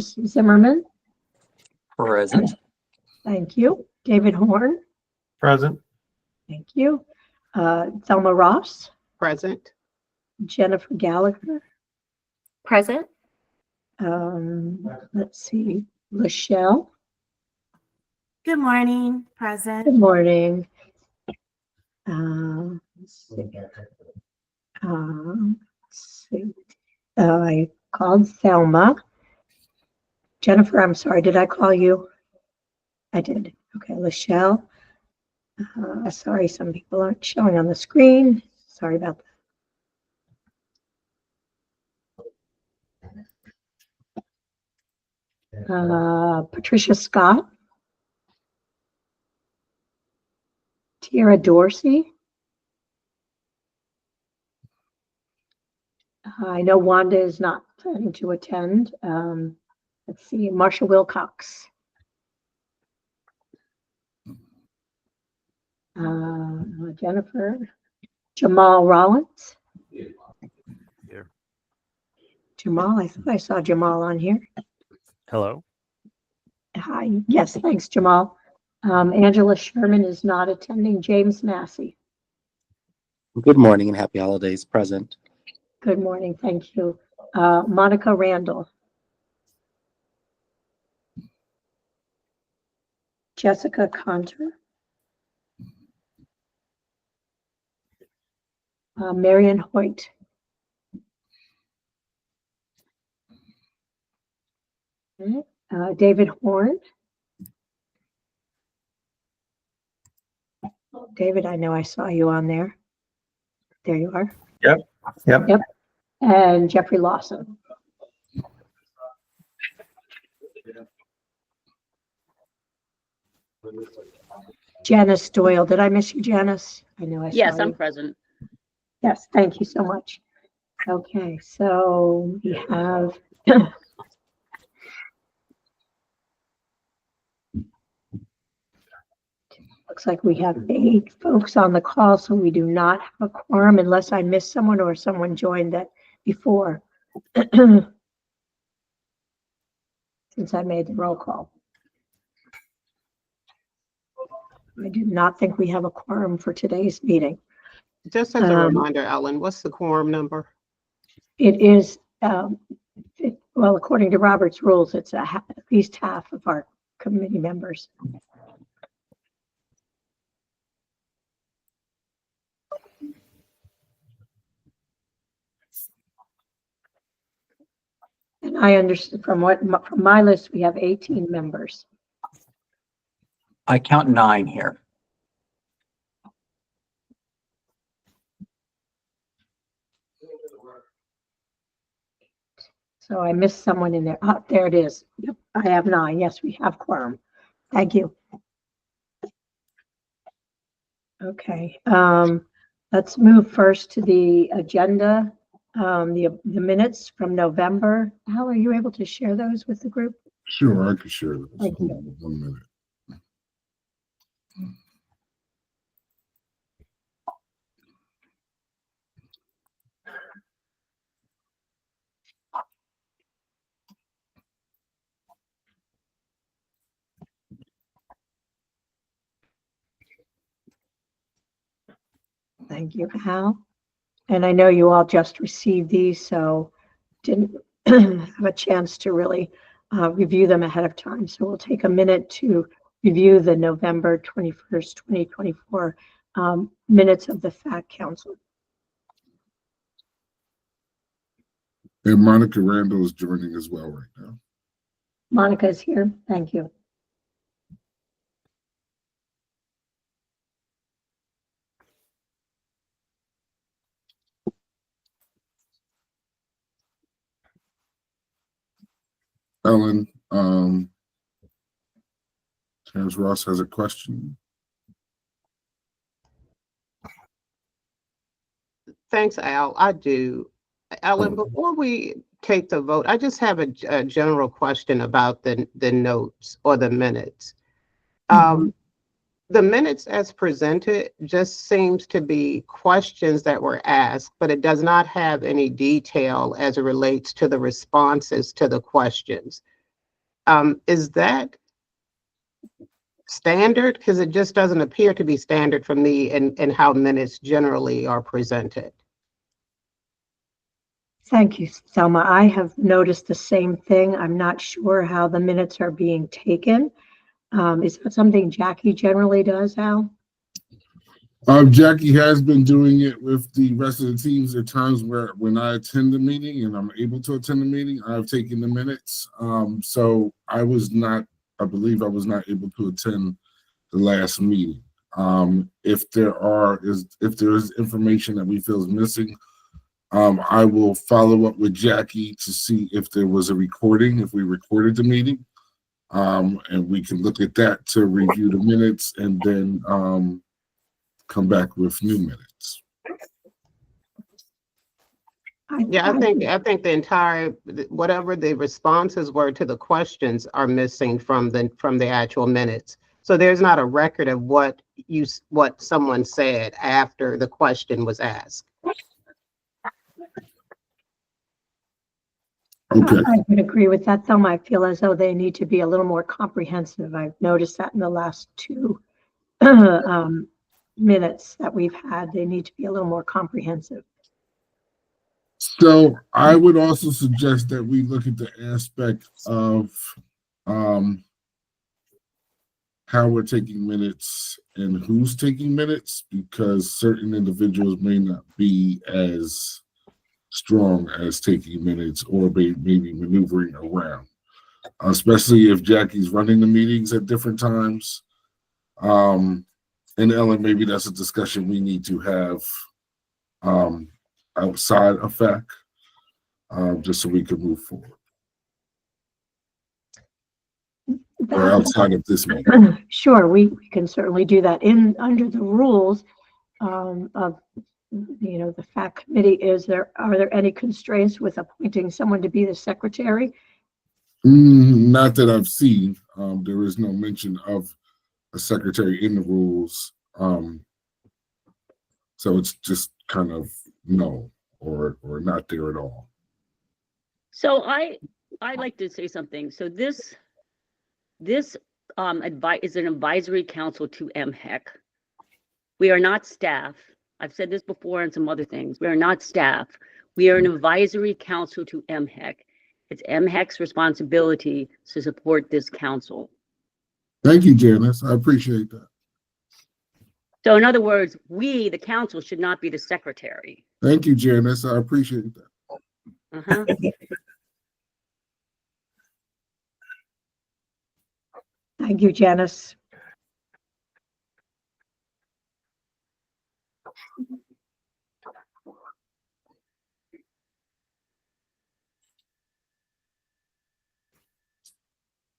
Zimmerman. Present. Thank you. David Horn. Present. Thank you. Thelma Ross. Present. Jennifer Gallagher. Present. Let's see. Lachelle. Good morning. Good Present. morning. Let's see. Let's see. I called Thelma. Jennifer, I'm sorry. Did I call you? I did. Okay, Lachelle. Sorry, some people aren't showing on the screen. Sorry about that. Patricia Scott. Tara Dorsey. I know Wanda is not planning to attend. Let's see, Marsha Wilcox. Jennifer. Jamal Rollins. Here. Jamal, I thought I saw Jamal on here. Hello. Hi, yes, thanks, Jamal. Angela Sherman is not attending. James Massey. Good morning and happy holidays. Present. Good morning, thank you. Monica Randall. Jessica Conter. Marion Hoyt. David Horn. David, I know I saw you on there. There you are. Yep. And Jeffrey Lawson. Janice Doyle. Did I miss you, Janice? I know I saw Yes, you. I'm present. Yes, thank you so much. Okay, so we have looks like we have 8 folks on the call, so we do not have a quorum unless I missed someone or someone joined that before. Since I made the roll call. I do not think we have a quorum for today's meeting. Just as a reminder, Ellen, what's the quorum number? It is, well, according to Robert's rules, it's at least half of our committee members. And I understand from my list, we have 18 members. I count 9 here. So I missed someone in there. Oh, there it is. Yep, I have 9. Yes, we have quorum. Thank you. Okay, let's move first to the agenda, the minutes from November. Al, are you able to share those with the group? Sure, I can share this. Thank Hold you. on 1 minute. Thank you, Al. And I know you all just received these, so didn't have a chance to really review them ahead of time. So we'll take a minute to review the November 21st, 2024 minutes of the FAAC Council. And Monica Randall is joining as well right now. Monica is here. Thank you. Ellen, Terrence Ross has a question. Thanks, Al. I do. Ellen, before we take the vote, I just have a general question about the notes or the minutes. The minutes as presented just seems to be questions that were asked, but it does not have any detail as it relates to the responses to the questions. Is that standard? Because it just doesn't appear to be standard for me in how minutes generally are presented. Thank you, Selma. I have noticed the same thing. I'm not sure how the minutes are being taken. Is that something Jackie generally does, Al? Jackie has been doing it with the rest of the teams. There are times where when I attend the meeting and I'm able to attend the meeting, I've taken the minutes. So I believe I was not able to attend the last meeting. If there is information that we feel is missing, I will follow up with Jackie to see if there was a recording, if we recorded the meeting. And we can look at that to review the minutes and then come back with new minutes. Yeah, I think the entire, whatever the responses were to the questions are missing from the actual minutes. So there's not a record of what someone said after the question was asked. Okay. I would agree with that, Thelma. I feel as though they need to be a little more comprehensive. I've noticed that in the last two minutes that we've had. They need to be a little more comprehensive. So I would also suggest that we look at the aspect of how we're taking minutes and who's taking minutes, because certain individuals may not be as strong as taking minutes or maybe maneuvering around, especially if Jackie's running the meetings at different times. And Ellen, maybe that's a discussion we need to have outside of FAAC, just so we can move forward. Or outside of this meeting. Sure, we can certainly do that. Under the rules of the FAAC committee, are there any constraints with appointing someone to be the secretary? Not that I've seen. There is no mention of a secretary in the rules. So it's just kind of no or not there at all. So I'd like to say something. So this is an advisory council to MHEC. We are not staff. I've said this before and some other things. We are not staff. We are an advisory council to MHEC. It's MHEC's responsibility to support this council. Thank you, Janice. I appreciate that. So in other words, we, the council, should not be the secretary. Thank you, Janice. I appreciate that. Uh-huh. Thank you, Janice.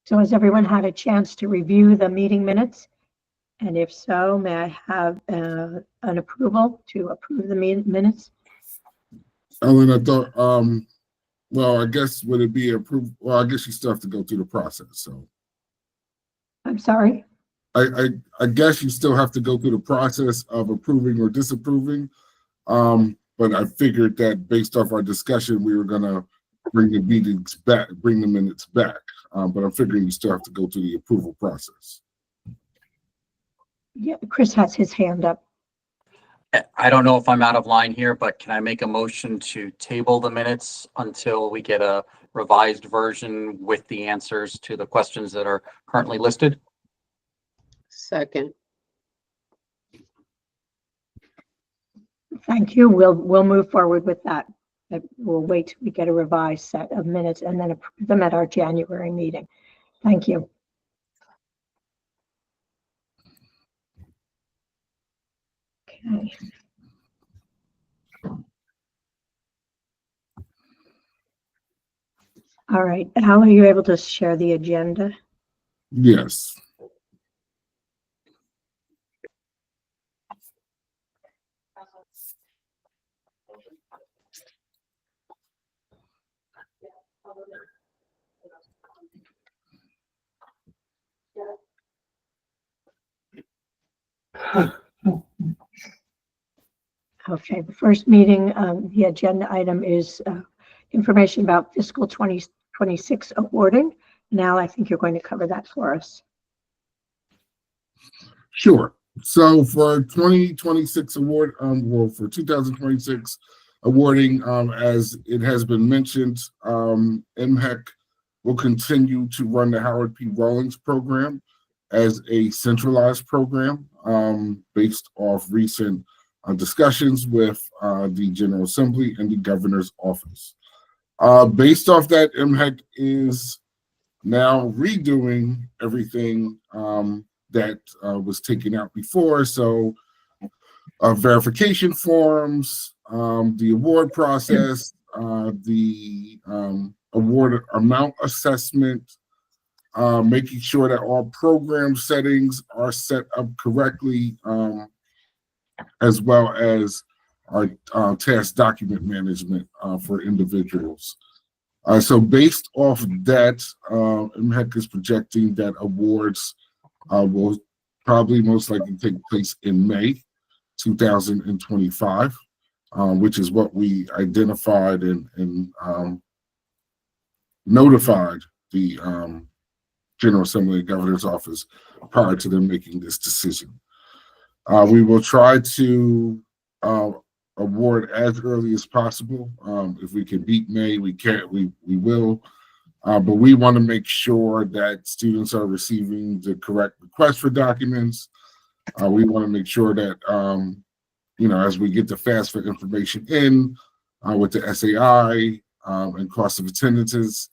So has everyone had a chance to review the meeting minutes? And if so, may I have an approval to approve the minutes? Ellen, I thought, well, I guess would it be approved? Well, I guess you still have to go through the process. So I'm sorry. I guess you still have to go through the process of approving or disapproving. But I figured that based off our discussion, we were gonna bring the meetings back, bring the minutes back. But I'm figuring you still have to go through the approval process. Yeah, Chris has his hand up. I don't know if I'm out of line here, but can I make a motion to table the minutes until we get a revised version with the answers to the questions that are currently listed? Second. Thank you. We'll move forward with that. We'll wait till we get a revised set of minutes and then approve them at our January meeting. Thank you. Okay. All right. How are you able to share the agenda? Yes. Okay, the first meeting, the agenda item is information about fiscal 2026 awarding. Al, I think you're going to cover that for us. Sure. So for 2026 award, well, for 2026 awarding, as it has been mentioned, MHEC will continue to run the Howard P. Rawlings program as a centralized program, based off recent discussions with the General Assembly and the Governor's Office. Based off that, MHEC is now redoing everything that was taken out before. So verification forms, the award process, the award amount assessment, making sure that all program settings are set up correctly, as well as our task document management for individuals. So based off that, MHEC is projecting that awards will probably most likely take place in May 2025, which is what we identified and notified the General Assembly and Governor's Office prior to them making this decision. We will try to award as early as possible. If we can beat May, we will. But we want to make sure that students are receiving the correct request for documents. We want to make sure that, as we get the FAAC information in with the SAI and cost of attendances,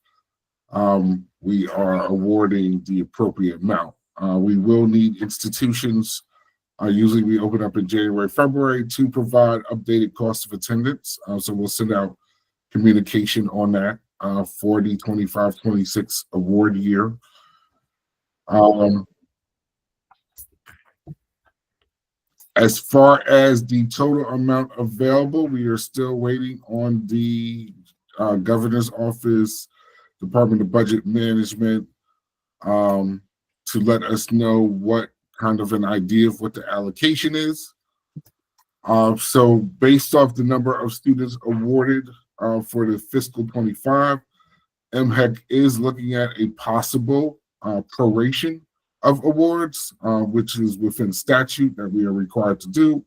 we are awarding the appropriate amount. We will need institutions. Usually we open up in January, February to provide updated cost of attendance. So we'll send out communication on that for the 25-26 award year. As far as the total amount available, we are still waiting on the Governor's Office, Department of Budget Management, to let us know what kind of an idea of what the allocation is. So based off the number of students awarded for the fiscal 25, MHEC is looking at a possible proration of awards, which is within statute that we are required to do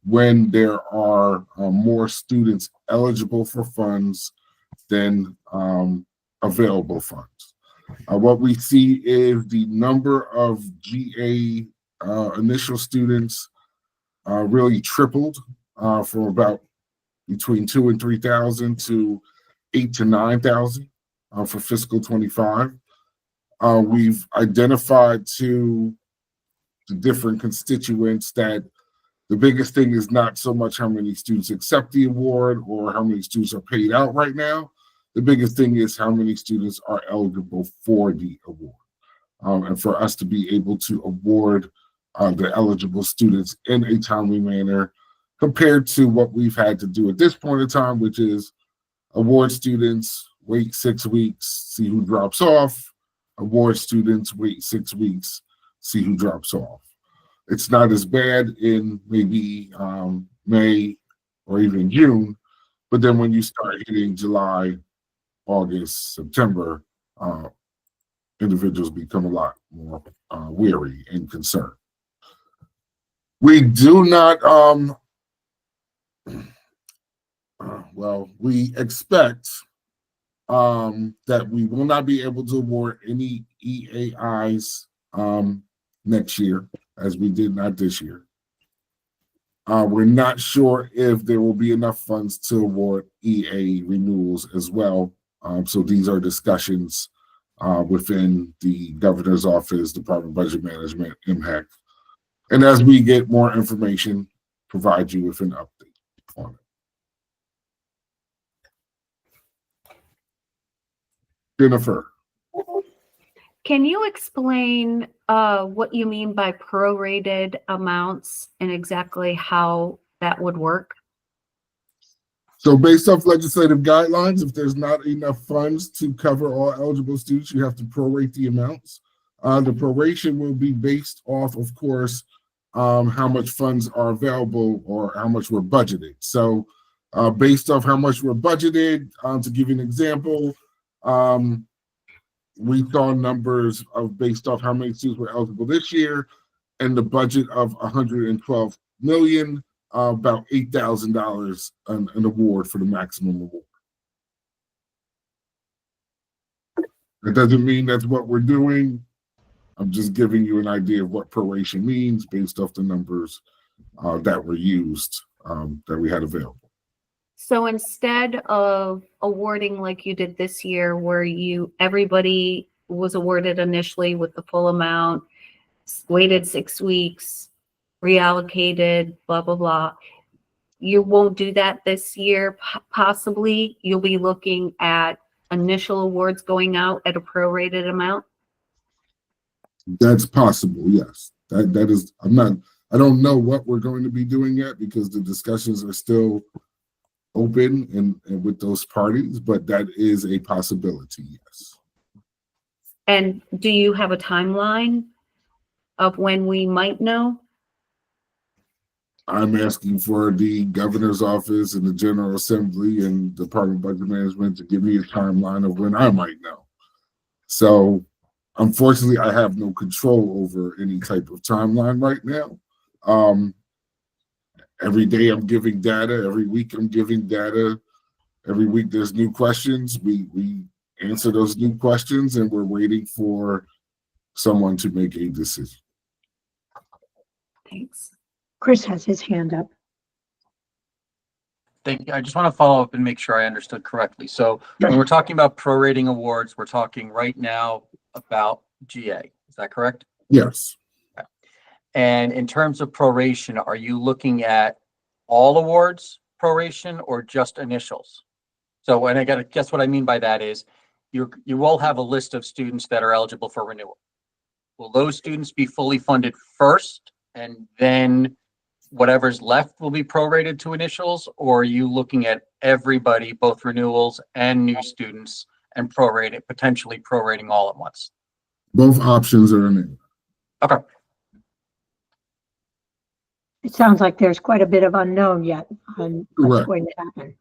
when there are more students eligible for funds than available funds. What we see is the number of GA initial students really tripled from about between 2,000 and 3,000 to 8,000 to 9,000 for fiscal 25. We've identified to the different constituents that the biggest thing is not so much how many students accept the award or how many students are paid out right now. The biggest thing is how many students are eligible for the award. And for us to be able to award the eligible students in a timely manner compared to what we've had to do at this point in time, which is award students, wait 6 weeks, see who drops off, award students, wait 6 weeks, see who drops off. It's not as bad in maybe May or even June, but then when you start hitting July, August, September, individuals become a lot more weary and concerned. We do not, we expect that we will not be able to award any EAIs next year, as we did not this year. We're not sure if there will be enough funds to award EA renewals as well. So these are discussions within the Governor's Office, Department of Budget Management, MHEC. And as we get more information, provide you with an update on it. Jennifer. Can you explain what you mean by prorated amounts and exactly how that would work? So based off legislative guidelines, if there's not enough funds to cover all eligible students, you have to prorate the amounts. The proration will be based off, of course, how much funds are available or how much we're budgeted. So based off how much we're budgeted, to give you an example, we saw numbers of based off how many students were eligible this year and the budget of 112 million, about $8,000 an award for the maximum award. That doesn't mean that's what we're doing. I'm just giving you an idea of what proration means based off the numbers that were used, that we had available. So instead of awarding like you did this year, where everybody was awarded initially with the full amount, waited 6 weeks, reallocated, blah, blah, blah. You won't do that this year. Possibly you'll be looking at initial awards going out at a prorated amount. That's possible, yes. That is, I don't know what we're going to be doing yet because the discussions are still open and with those parties, but that is a possibility, yes. And do you have a timeline of when we might know? I'm asking for the governor's office and the General Assembly and Department of Budget Management to give me a timeline of when I might know. So unfortunately, I have no control over any type of timeline right now. Every day I'm giving data, every week I'm giving data, every week there's new questions. We answer those new questions and we're waiting for someone to make a decision. Thanks. Chris has his hand up. Thank you. I just want to follow up and make sure I understood correctly. So when we're talking about prorating awards, we're talking right now about GA. Is that correct? Yes. And in terms of proration, are you looking at all awards proration or just initials? So, and I got to guess what I mean by that is you will have a list of students that are eligible for renewal. Will those students be fully funded first and then whatever's left will be prorated to initials? Or are you looking at everybody, both renewals and new students, and potentially prorating all at once? Both options are in there. Okay. It sounds like there's quite a bit of unknown yet on what's Correct. going to happen.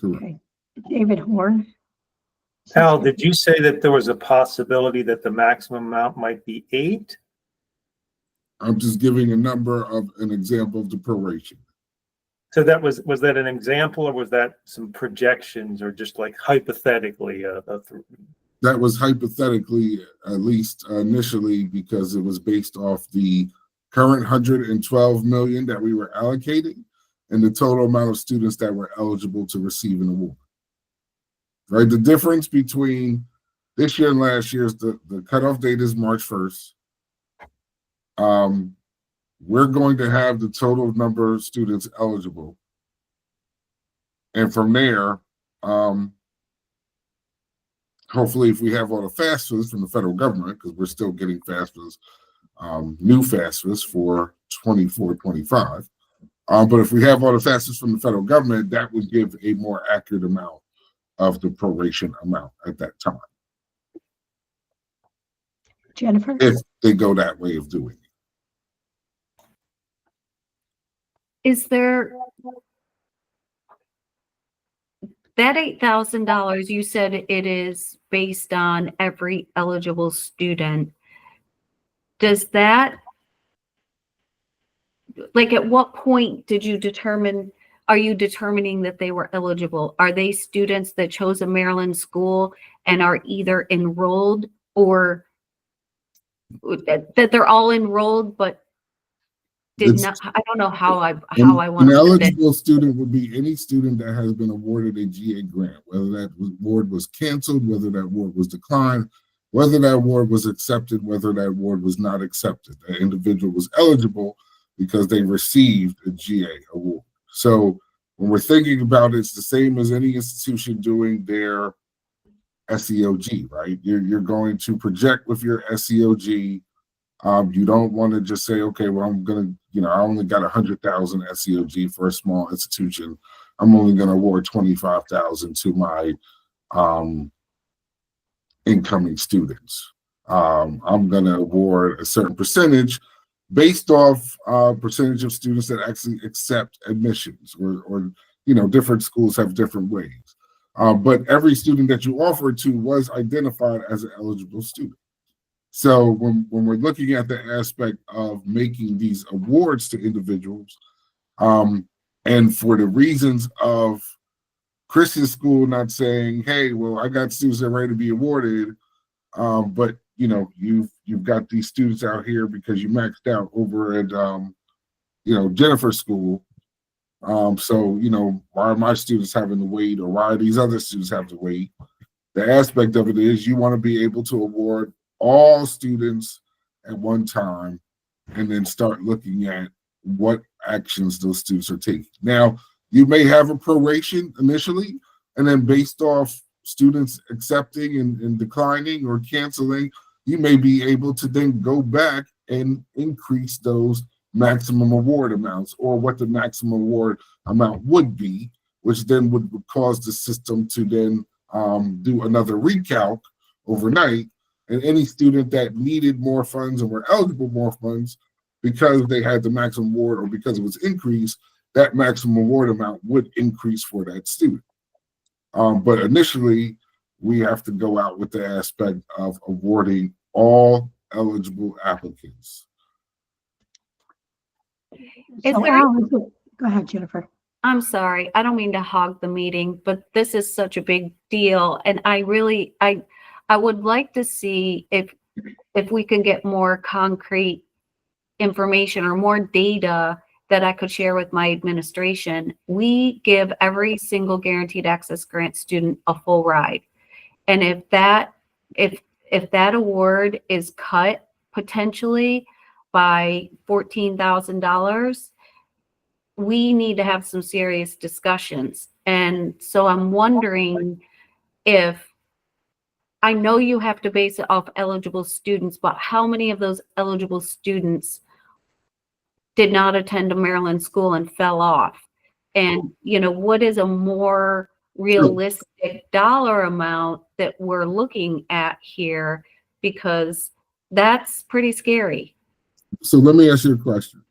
Correct. Okay. David Horn. Al, did you say that there was a possibility that the maximum amount might be 8? I'm just giving a number of an example of the proration. So that was that an example, or was that some projections, or just like hypothetically? That was hypothetically, at least initially, because it was based off the current 112 million that we were allocating and the total amount of students that were eligible to receive an award. Right? The difference between this year and last year is the cutoff date is March 1st. We're going to have the total number of students eligible. And from there, hopefully if we have all the FAFSAs from the federal government, because we're still getting FAFSAs, new FAFSAs for 24-25. But if we have all the FAFSAs from the federal government, that would give a more accurate amount of the proration amount at that time. Jennifer? If they go that way of doing it. Is there that $8,000? You said it is based on every eligible student. Does that, like, at what point did you determine, are you determining that they were eligible? Are they students that chose a Maryland school and are either enrolled, or that they're all enrolled but did not? I don't know how I want an to put it. eligible student would be any student that has been awarded a GA grant, whether that award was canceled, whether that award was declined, whether that award was accepted, whether that award was not accepted. That individual was eligible because they received a GA award. So when we're thinking about it, it's the same as any institution doing their SEOG, right? You're going to project with your SEOG. You don't want to just say, okay, well, I'm going to, I only got 100,000 SEOG for a small institution. I'm only going to award 25,000 to my incoming students. I'm going to award a certain percentage based off percentage of students that actually accept admissions, or different schools have different ways. But every student that you offered to was identified as an eligible student. So when we're looking at the aspect of making these awards to individuals, and for the reasons of Christian school not saying, hey, well, I got students that are ready to be awarded, but you know, you've got these students out here because you maxed out over at Jennifer's school. So, you know, why are my students having to wait, or why are these other students have to wait? The aspect of it is you want to be able to award all students at one time and then start looking at what actions those students are taking. Now, you may have a proration initially, and then based off students accepting and declining or canceling, you may be able to then go back and increase those maximum award amounts, or what the maximum award amount would be, which then would cause the system to then do another recalc overnight. And any student that needed more funds and were eligible more funds because they had the maximum award or because it was increased, that maximum award amount would increase for that student. But initially, we have to go out with the aspect of awarding all eligible applicants. Is So there- Al, go ahead, Jennifer. I'm sorry, I don't mean to hog the meeting, but this is such a big deal. And I would like to see if we can get more concrete information or more data that I could share with my administration. We give every single guaranteed access grant student a full ride. And if that award is cut potentially by $14,000, we need to have some serious discussions. And so I'm wondering if, I know you have to base it off eligible students, but how many of those eligible students did not attend a Maryland school and fell off? And, you know, what is a more realistic dollar amount that we're looking at here? Because that's pretty scary. So let me ask you a question.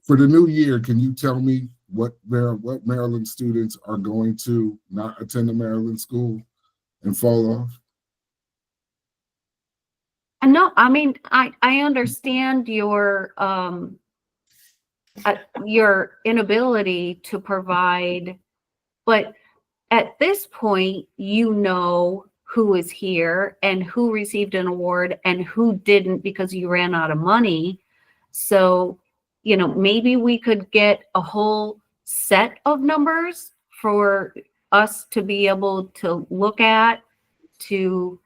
For the new year, can you tell me what Maryland students are going to not attend a Maryland school and fall off? No, I mean, I understand your inability to provide, but at this point, you know who is here and who received an award and who didn't because you ran out of money. So, you know, maybe we could get a whole set of numbers for us to be able to look at to.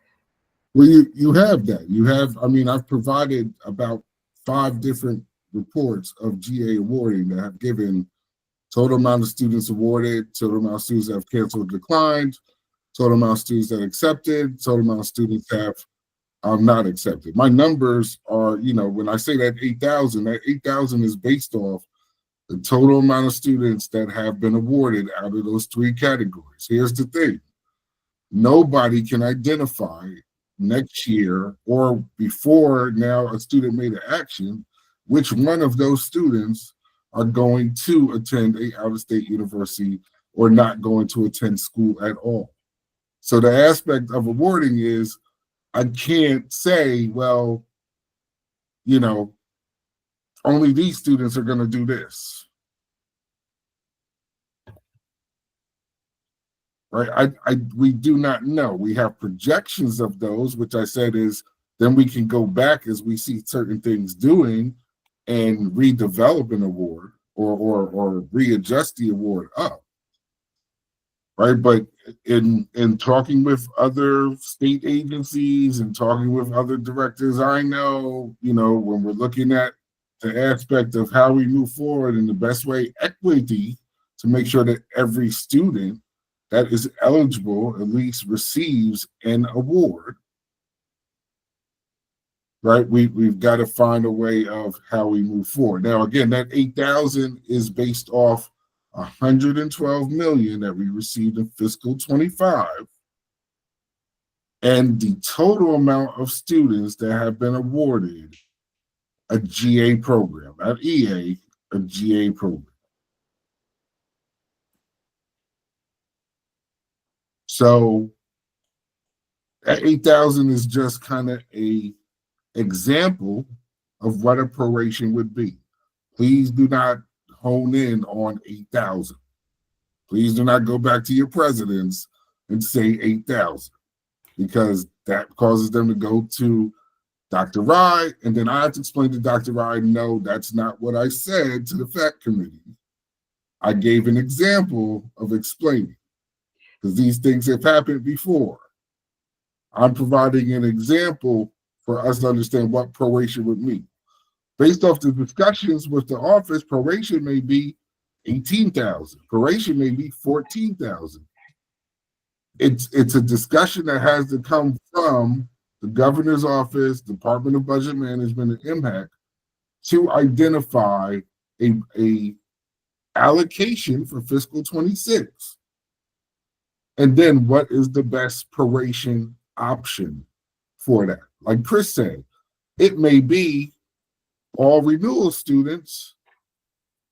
Well, you have that. You have, I mean, I've provided about 5 different reports of GA awarding that have given total amount of students awarded, total amount of students that have canceled, declined, total amount of students that accepted, total amount of students have not accepted. My numbers are, you know, when I say that 8,000 is based off the total amount of students that have been awarded out of those 3 categories. Here's the thing. Nobody can identify next year or before now a student made an action, which one of those students are going to attend a out-of-state university or not going to attend school at all. So the aspect of awarding is, I can't say, well, you know, only these students are going to do this. Right? We do not know. We have projections of those, which I said is, then we can go back as we see certain things doing and redevelop an award or readjust the award up. Right, but in talking with other state agencies and talking with other directors, I know, you know, when we're looking at the aspect of how we move forward in the best way, equity, to make sure that every student that is eligible at least receives an award. Right, we've got to find a way of how we move forward. Now, again, that 8,000 is based off 112 million that we received in fiscal 25, and the total amount of students that have been awarded a GA program, not EA, a GA program. So that 8,000 is just kind of a example of what a proration would be. Please do not hone in on 8,000. Please do not go back to your presidents and say 8,000, because that causes them to go to Dr. Rye, and then I have to explain to Dr. Rye, no, that's not what I said to the FAAC committee. I gave an example of explaining, because these things have happened before. I'm providing an example for us to understand what proration would mean. Based off the discussions with the office, proration may be 18,000. Proration may be 14,000. It's a discussion that has to come from the governor's office, Department of Budget Management, and MHAC to identify a allocation for fiscal 26. And then what is the best proration option for that? Like Chris said, it may be all renewal students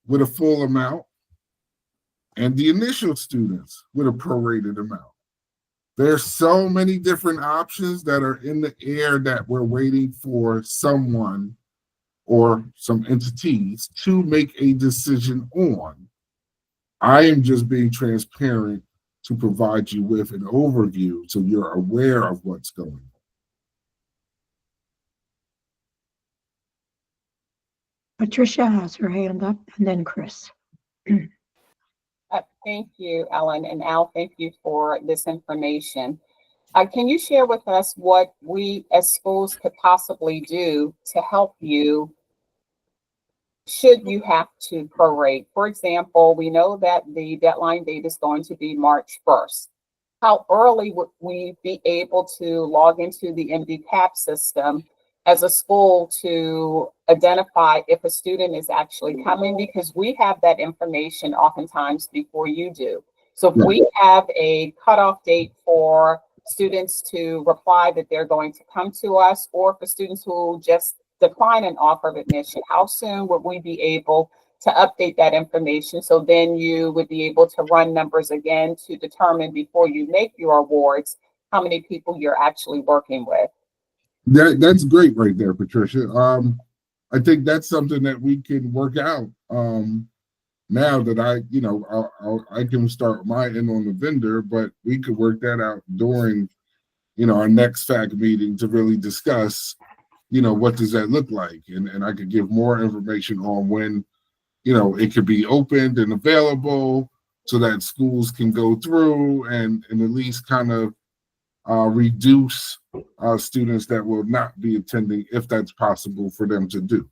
with a full amount and the initial students with a prorated amount. There's so many different options that are in the air that we're waiting for someone or some entities to make a decision on. I am just being transparent to provide you with an overview so you're aware of what's going on. Patricia has her hand up, and then Chris. Thank you, Ellen, and Al, thank you for this information. Can you share with us what we as schools could possibly do to help you should you have to prorate? For example, we know that the deadline date is going to be March 1st. How early would we be able to log into the MDCAP system as a school to identify if a student is actually coming? Because we have that information oftentimes before you do. So if we have a cutoff date for students to reply that they're going to come to us, or for students who just decline an offer of admission, how soon would we be able to update that information so then you would be able to run numbers again to determine before you make your awards how many people you're actually working with? That's great right there, Patricia. I think that's something that we can work out. Now that I can start my end on the vendor, but we could work that out during, our next FAAC meeting to really discuss, what does that look like? And I could give more information on when, it could be opened and available so that schools can go through and at least kind of reduce students that will not be attending if that's possible for them to do.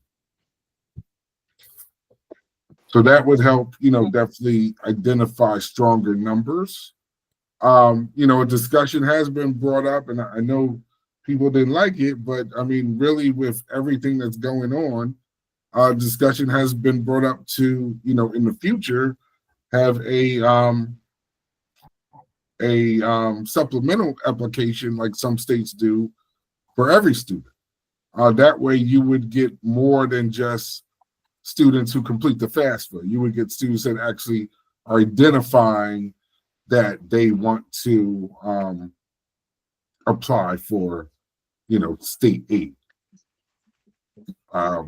So that would help, definitely identify stronger numbers. A discussion has been brought up, and I know people didn't like it, but I mean, really with everything that's going on, discussion has been brought up to, in the future, have a supplemental application like some states do for every student. That way you would get more than just students who complete the FAFSA. You would get students that actually are identifying that they want to apply for, state aid.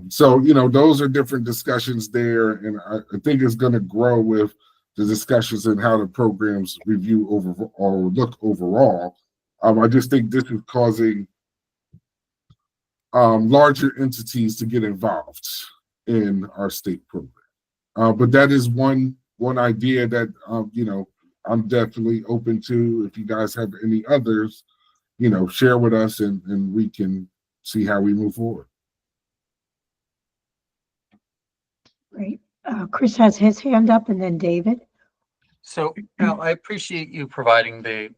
So, those are different discussions there, and I think it's going to grow with the discussions and how the programs review look overall. I just think this is causing larger entities to get involved in our state program. But that is one idea that I'm definitely open to. If you guys have any others, share with us and we can see how we move forward. Great. Chris has his hand up, and then David. So Al, I appreciate you providing the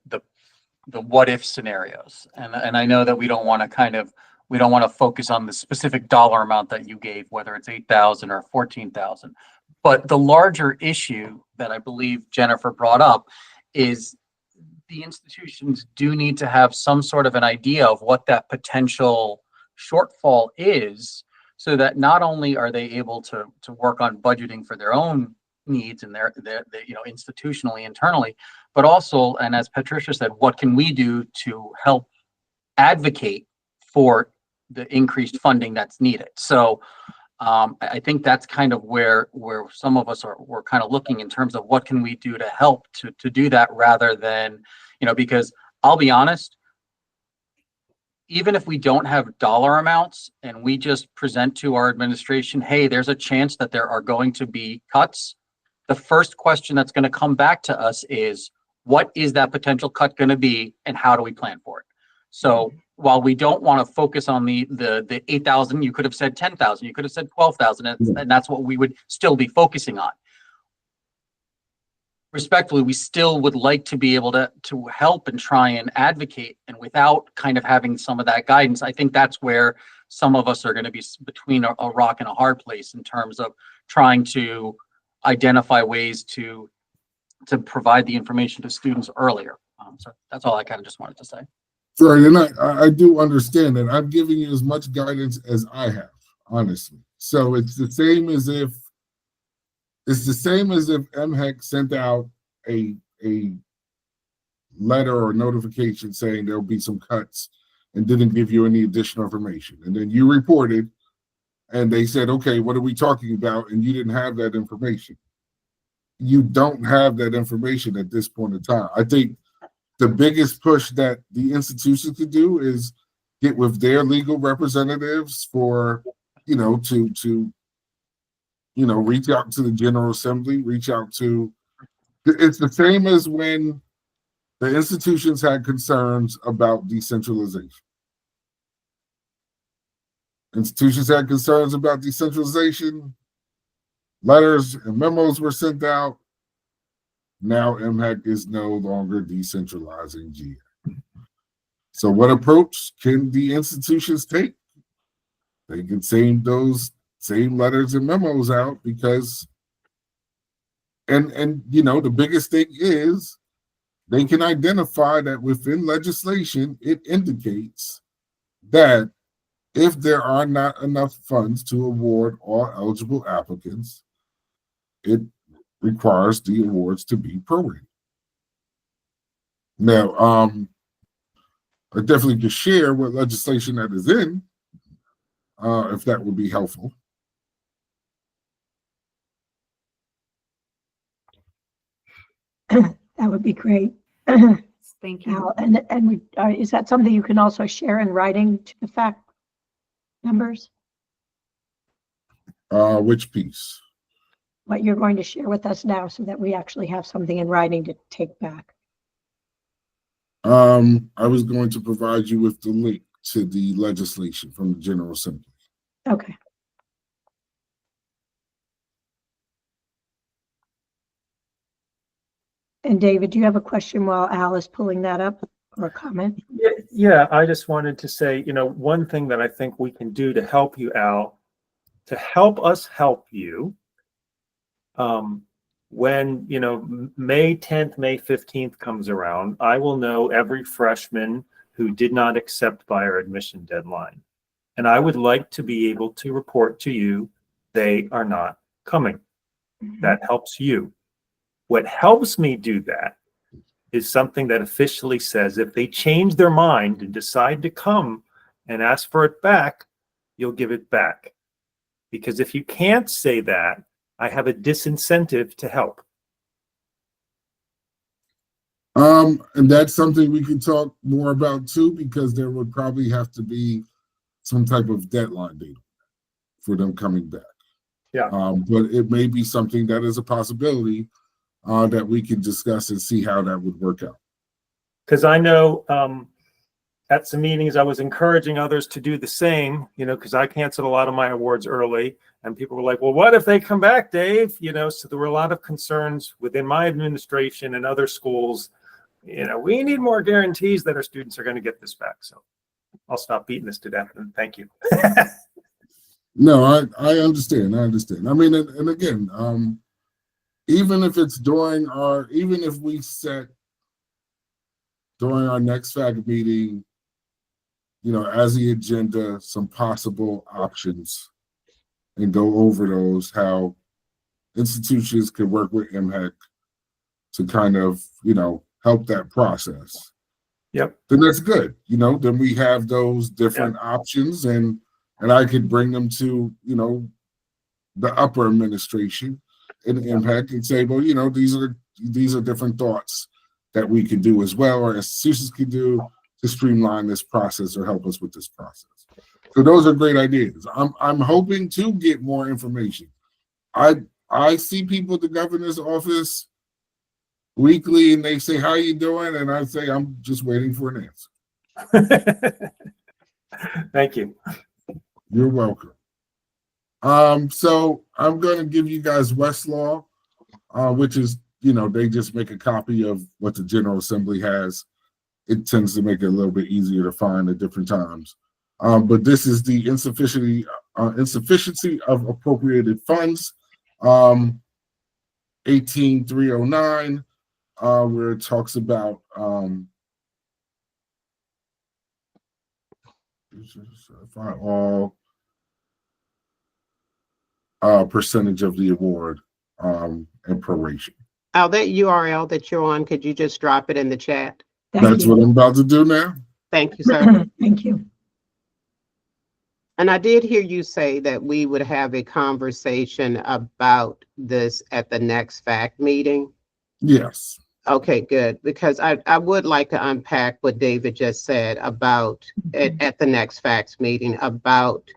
what if scenarios. And I know that we don't want to focus on the specific dollar amount that you gave, whether it's 8,000 or 14,000. But the larger issue that I believe Jennifer brought up is the institutions do need to have some sort of an idea of what that potential shortfall is, so that not only are they able to work on budgeting for their own needs and their institutionally, internally, but also, and as Patricia said, what can we do to help advocate for the increased funding that's needed? So I think that's kind of where some of us we're kind of looking in terms of what can we do to help to do that, rather than, because I'll be honest, even if we don't have dollar amounts and we just present to our administration, hey, there's a chance that there are going to be cuts, the first question that's going to come back to us is, what is that potential cut going to be and how do we plan for it? So while we don't want to focus on the 8,000, you could have said 10,000, you could have said 12,000, and that's what we would still be focusing on. Respectfully, we still would like to be able to help and try and advocate, and without kind of having some of that guidance, I think that's where some of us are going to be between a rock and a hard place in terms of trying to identify ways to provide the information to students earlier. So that's all I kind of just wanted to say. Right, and I do understand that. I'm giving you as much guidance as I have, honestly. So it's the same as if MHEC sent out a letter or notification saying there'll be some cuts and didn't give you any additional information. And then you reported and they said, okay, what are we talking about? And you didn't have that information. You don't have that information at this point in time. I think the biggest push that the institution could do is get with their legal representatives for, to reach out to the General Assembly, it's the same as when the institutions had concerns about decentralization. Institutions had concerns about decentralization, letters and memos were sent out. Now MHEC is no longer decentralizing GA. So what approach can the institutions take? They can send those same letters and memos out because, and the biggest thing is they can identify that within legislation, it indicates that if there are not enough funds to award all eligible applicants, it requires the awards to be prorated. Now, I definitely could share what legislation that is in, if that would be helpful. That would be great. Thank you. And we, is that something you can also share in writing to the FAAC members? Which piece? What you're going to share with us now, so that we actually have something in writing to take back. I was going to provide you with the link to the legislation from the General Assembly. Okay. And David, do you have a question while Al is pulling that up, or a comment? Yeah, I just wanted to say, one thing that I think we can do to help you, Al, to help us help you, when, May 10th, May 15th comes around, I will know every freshman who did not accept by our admission deadline. And I would like to be able to report to you, they are not coming. That helps you. What helps me do that is something that officially says if they change their mind and decide to come and ask for it back, you'll give it back. Because if you can't say that, I have a disincentive to help. And that's something we can talk more about too, because there would probably have to be some type of deadline date for them coming back. Yeah. But it may be something that is a possibility that we can discuss and see how that would work out. Because I know at some meetings, I was encouraging others to do the same, because I canceled a lot of my awards early, and people were like, well, what if they come back, Dave? So there were a lot of concerns within my administration and other schools. We need more guarantees that our students are going to get this back. So I'll stop beating this to death, and thank you. No, I understand. I mean, and again, even if it's even if we set during our next FAAC meeting, as the agenda, some possible options and go over those, how institutions can work with MHEC to kind of, help that process. Yep. Then that's good. Then we have those different options, and I could bring them to, the upper administration and MHEC and say, well, these are different thoughts that we can do as well, or institutions can do to streamline this process or help us with this process. So those are great ideas. I'm hoping to get more information. I see people at the governor's office weekly and they say, how you doing? And I say, I'm just waiting for an answer. Thank you. You're welcome. So I'm going to give you guys Westlaw, which is, they just make a copy of what the General Assembly has. It tends to make it a little bit easier to find at different times. But this is the insufficiency of appropriated funds, 18309, where it talks about percentage of the award and proration. That URL that you're on, could you just drop it in the chat? That's what I'm about to do now. Thank you, sir. Thank you. And I did hear you say that we would have a conversation about this at the next FAAC meeting. Yes. Okay, good. Because I would like to unpack what David just said about at the next FAAC meeting about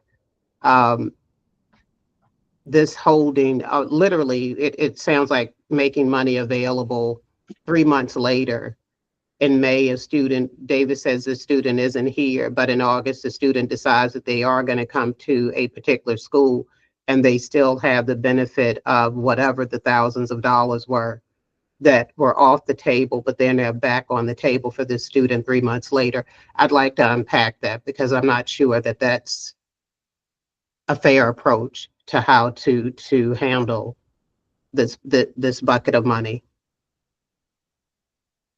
this holding, literally, it sounds like making money available 3 months later. In May, David says the student isn't here, but in August, the student decides that they are going to come to a particular school and they still have the benefit of whatever the thousands of dollars were that were off the table, but then they're back on the table for this student 3 months later. I'd like to unpack that because I'm not sure that that's a fair approach to how to handle this bucket of money.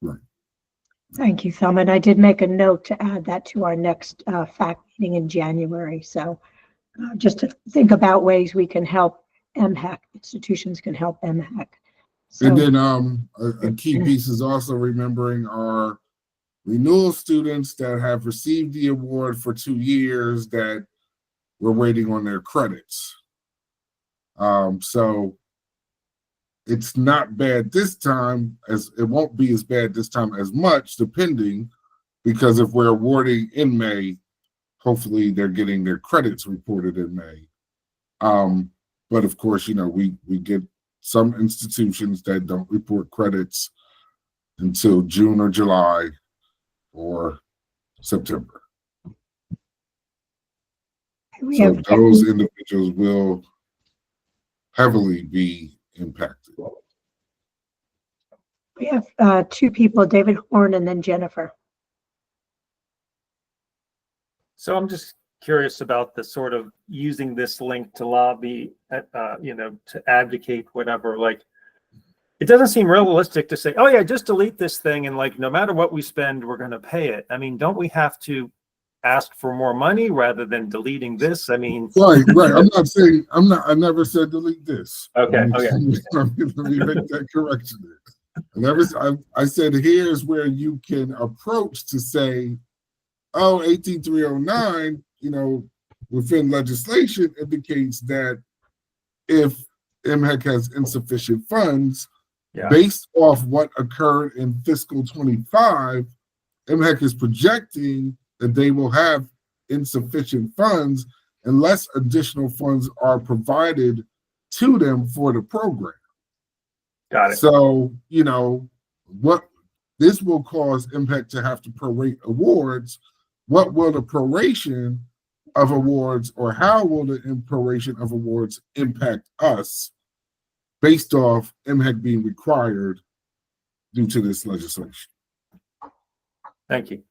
Right. Thank you, Thelma. And I did make a note to add that to our next FAAC meeting in January. So just to think about ways we can help MHEC, institutions can help MHEC. So, and then a key piece is also remembering our renewal students that have received the award for 2 years that we're waiting on their credits. So it's not bad this time, as it won't be as bad this time as much, depending, because if we're awarding in May, hopefully they're getting their credits reported in May. But of course, we get some institutions that don't report credits until June or July or September. So those individuals will heavily be impacted. We have 2 people, David Horn and then Jennifer. So I'm just curious about the sort of using this link to lobby, to advocate, whatever. Like, it doesn't seem realistic to say, oh yeah, just delete this thing and like, no matter what we spend, we're going to pay it. I mean, don't we have to ask for more money rather than deleting this? I mean, right. I'm not saying I never said delete this. Okay. Let me make that correction there. I said here's where you can approach to say, oh, 18309, within legislation indicates that if MHEC has insufficient funds, based off what occurred in fiscal 25, MHEC is projecting that they will have insufficient funds unless additional funds are provided to them for the program. Got it. So, what this will cause MHEC to have to prorate awards. What will the proration of awards, or how will the proration of awards impact us based off MHEC being required due to this legislation? Thank you.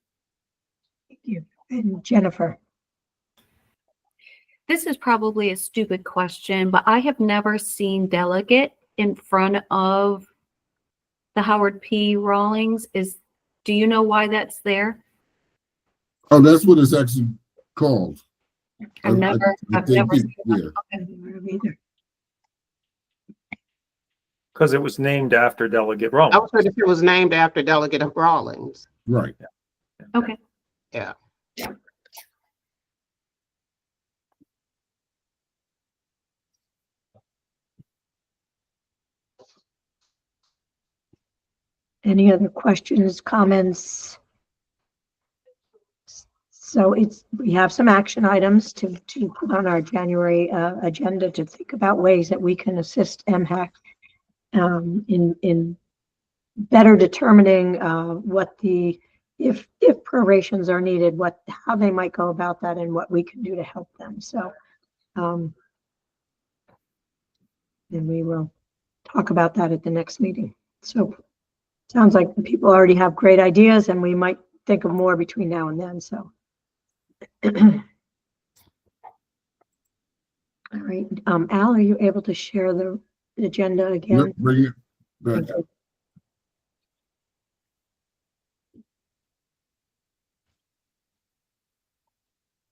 Thank you. And Jennifer. This is probably a stupid question, but I have never seen delegate in front of the Howard P. Rawlings. Do you know why that's there? Oh, that's what it's actually called. I've never seen that. Yeah. Either. Because it was named after Delegate I Rawlings. was wondering if it was named after Delegate Rawlings. Right. Okay. Yeah. Any other questions, comments? So we have some action items to put on our January agenda to think about ways that we can assist MHAC in better determining what if prorations are needed, how they might go about that and what we can do to help them. So and we will talk about that at the next meeting. So sounds like people already have great ideas and we might think of more between now and then. So all right. Al, are you able to share the agenda again? Yep, bring it back.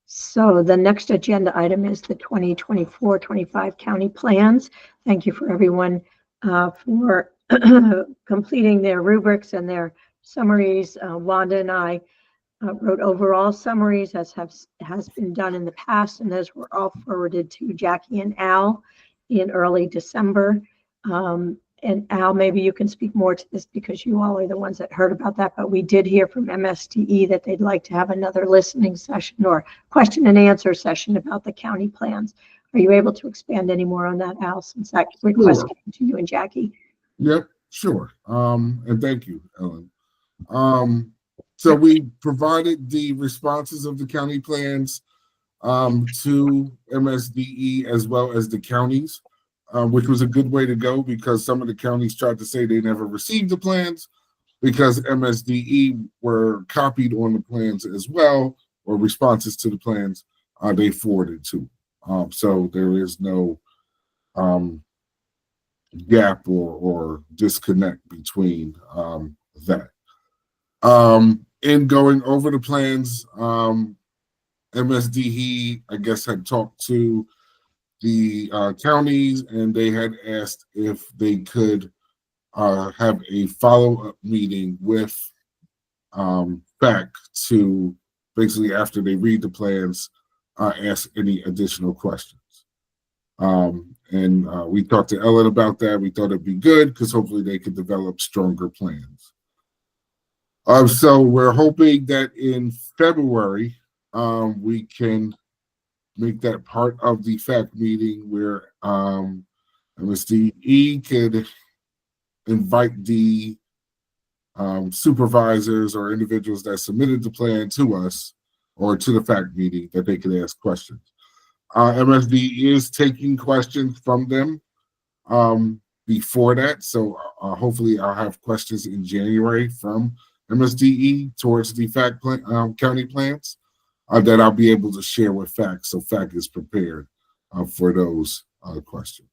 So the next agenda item is the 2024-25 county plans. Thank you for everyone for completing their rubrics and their summaries. Wanda and I wrote overall summaries as has been done in the past, and those were all forwarded to Jackie and Al in early December. And Al, maybe you can speak more to this because you all are the ones that heard about that, but we did hear from MSDE that they'd like to have another listening session or question and answer session about the county plans. Are you able to expand any more on that, Al, since that request Sure. came to you and Jackie? Yep, sure. And thank you, Ellen. So we provided the responses of the county plans to MSDE as well as the counties, which was a good way to go because some of the counties tried to say they never received the plans because MSDE were copied on the plans as well, or responses to the plans they forwarded to. So there is no gap or disconnect between that. In going over the plans, MSDE, I guess, had talked to the counties and they had asked if they could have a follow-up meeting with FAAC to basically, after they read the plans, ask any additional questions. And we talked to Ellen about that. We thought it'd be good because hopefully they could develop stronger plans. So we're hoping that in February, we can make that part of the FAAC meeting where MSDE could invite the supervisors or individuals that submitted the plan to us or to the FAAC meeting that they could ask questions. MSDE is taking questions from them before that, so hopefully I'll have questions in January from MSDE towards the FAAC county plans that I'll be able to share with FAAC, so FAAC is prepared for those questions.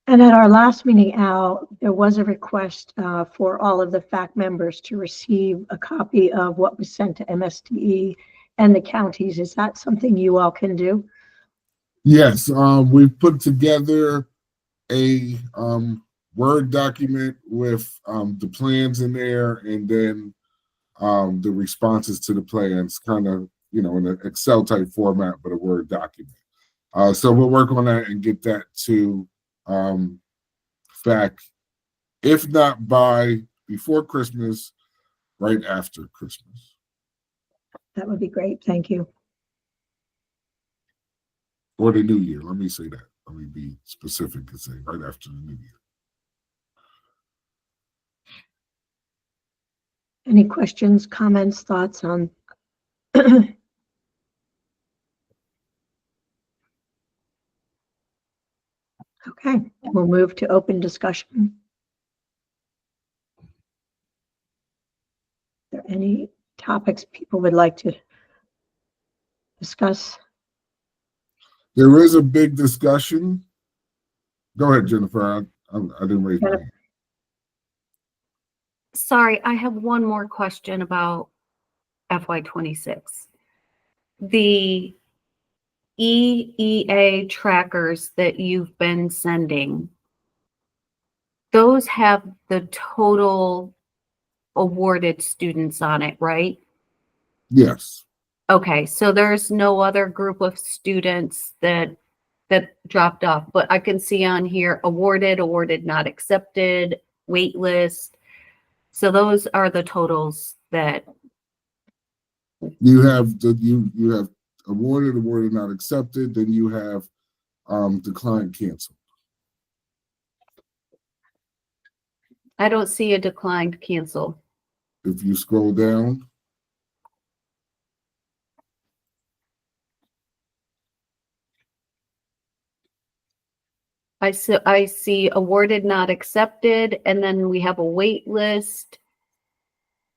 And at our last meeting, Al, there was a request for all of the FAAC members to receive a copy of what was sent to MSDE and the counties. Is that something you all can do? Yes, we've put together a Word document with the plans in there and then the responses to the plans, kind of, in an Excel type format, but a Word document. So we'll work on that and get that to FAAC, if not before Christmas, right after Christmas. That would be great. Thank you. Or the new year. Let me say that. Let me be specific and say right after the new year. Any questions, comments, thoughts on? Okay, we'll move to open discussion. Are there any topics people would like to discuss? There is a big discussion. Go ahead, Jennifer. I didn't raise my hand. Sorry, I have one more question about FY26. The EEA trackers that you've been sending, those have the total awarded students on it, right? Yes. Okay, so there's no other group of students that dropped off, but I can see on here awarded, awarded not accepted, wait list. So those are the totals that, You have you have awarded, awarded not accepted, then you have declined, canceled. I don't see a declined cancel. If you scroll down, I see awarded not accepted, and then we have a wait list.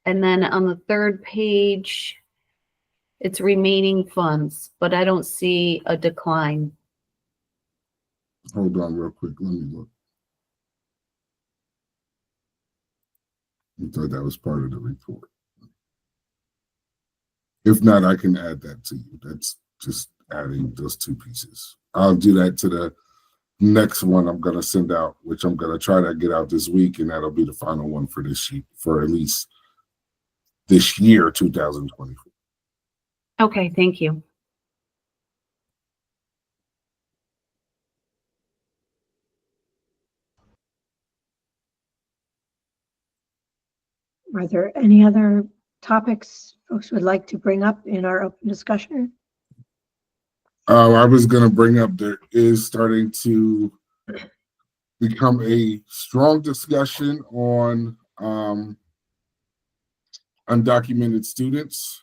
And then on the third page, it's remaining funds, but I don't see a decline. hold on real quick, let me look. I thought that was part of the report. If not, I can add that to you. That's just adding those two pieces. I'll do that to the next one I'm going to send out, which I'm going to try to get out this week, and that'll be the final one for this sheet, for at least this year, 2024. Okay, thank you. Are there any other topics folks would like to bring up in our open discussion? I was going to bring up, there is starting to become a strong discussion on undocumented students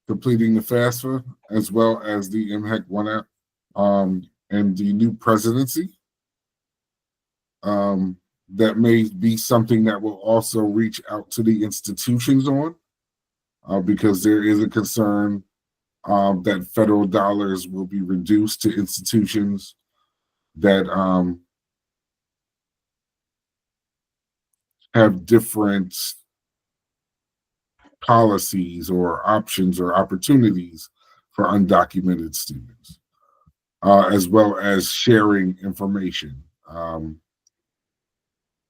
completing the FAFSA, as well as the MHEC 1 app, and the new presidency. That may be something that will also reach out to the institutions on, because there is a concern that federal dollars will be reduced to institutions that have different policies or options or opportunities for undocumented students, as well as sharing information.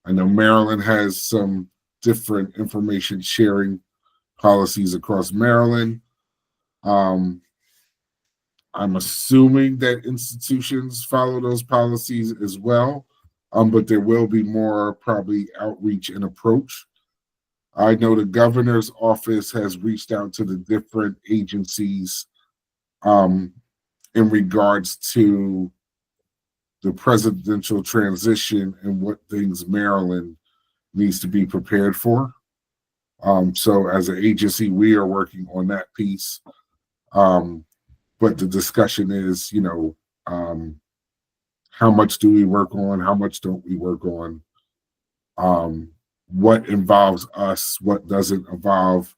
I know Maryland has some different information sharing policies across Maryland. I'm assuming that institutions follow those policies as well, but there will be more probably outreach and approach. I know the governor's office has reached out to the different agencies in regards to the presidential transition and what things Maryland needs to be prepared for. So as an agency, we are working on that piece. But the discussion is, how much do we work on? How much don't we work on? What involves us? What doesn't involve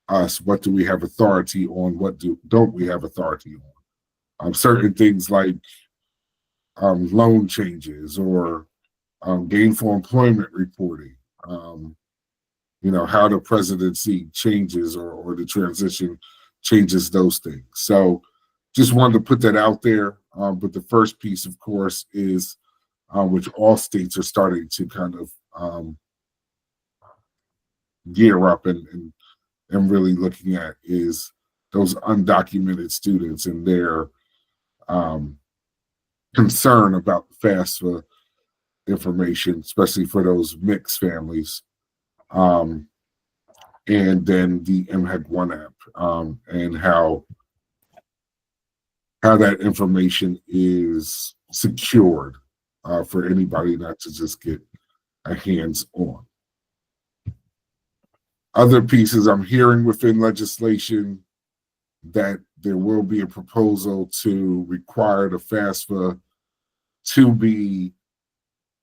us? What do we have authority on? What don't we have authority on? Certain things like loan changes or gainful employment reporting, how the presidency changes or the transition changes those things. So just wanted to put that out there. But the first piece, of course, is which all states are starting to kind of gear up and really looking at, is those undocumented students and their concern about the FAFSA information, especially for those mixed families, and then the MHEC 1 app, and how that information is secured for anybody not to just get a hands on. Other pieces I'm hearing within legislation that there will be a proposal to require the FAFSA to be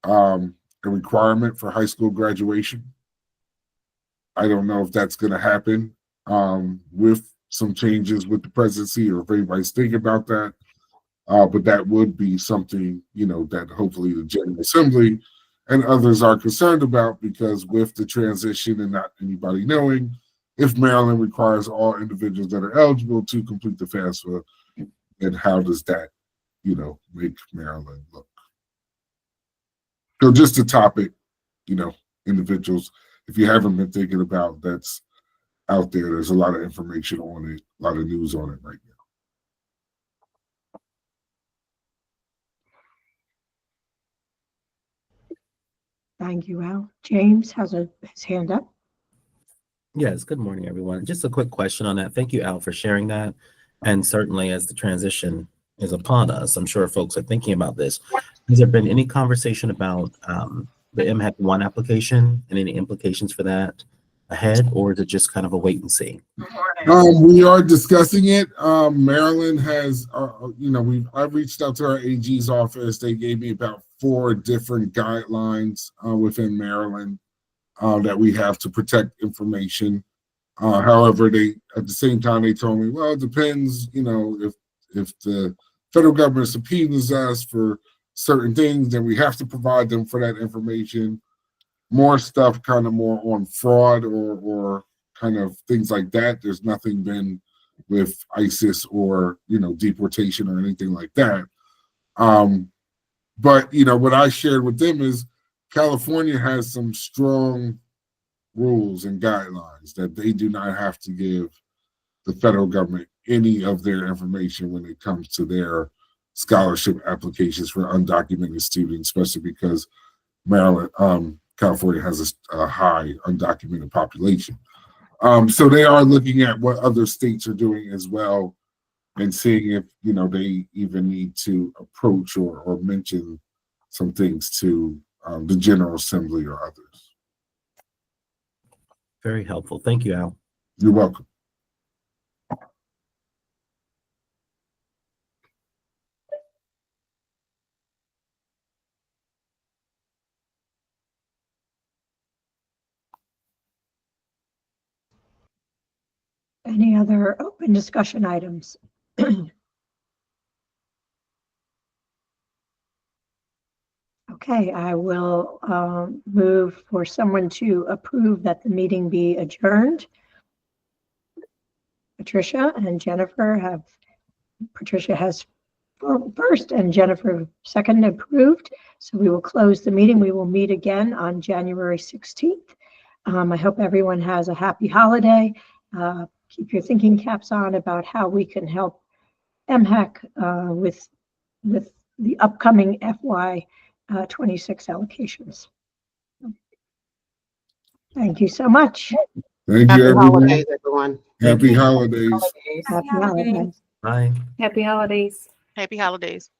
a requirement for high school graduation. I don't know if that's going to happen with some changes with the presidency, or if anybody's thinking about that. But that would be something, that hopefully the General Assembly and others are concerned about, because with the transition and not anybody knowing, if Maryland requires all individuals that are eligible to complete the FAFSA, then how does that, make Maryland look? So just a topic, individuals, if you haven't been thinking about, that's out there. There's a lot of information on it, a lot of news on it right now. Thank you, Al. James has his hand up. Yes, good morning, everyone. Just a quick question on that. Thank you, Al, for sharing that. And certainly as the transition is upon us, I'm sure folks are thinking about this. Has there been any conversation about the MHEC 1 application and any implications for that ahead, or is it just kind of a wait and see? We are discussing it. Maryland has, I've reached out to our AG's office. They gave me about 4 different guidelines within Maryland that we have to protect information. However, at the same time, they told me, well, it depends, if the federal government subpoenas us for certain things, then we have to provide them for that information. More stuff kind of more on fraud or kind of things like that. There's nothing been with ISIS or, deportation or anything like that. But, what I shared with them is California has some strong rules and guidelines that they do not have to give the federal government any of their information when it comes to their scholarship applications for undocumented students, especially because California has a high undocumented population. So they are looking at what other states are doing as well and seeing if, they even need to approach or mention some things to the General Assembly or others. Very helpful. Thank you, Al. You're welcome. Any other open discussion items? Okay, I will move for someone to approve that the meeting be adjourned. Patricia and Jennifer Patricia has first and Jennifer second approved. So we will close the meeting. We will meet again on January 16th. I hope everyone has a happy holiday. Keep your thinking caps on about how we can help MHEC with the upcoming FY 26 allocations. Thank you so much. Thank Happy you, everyone. holidays, everyone. Happy holidays. Happy holidays. Bye. Happy holidays. Happy holidays.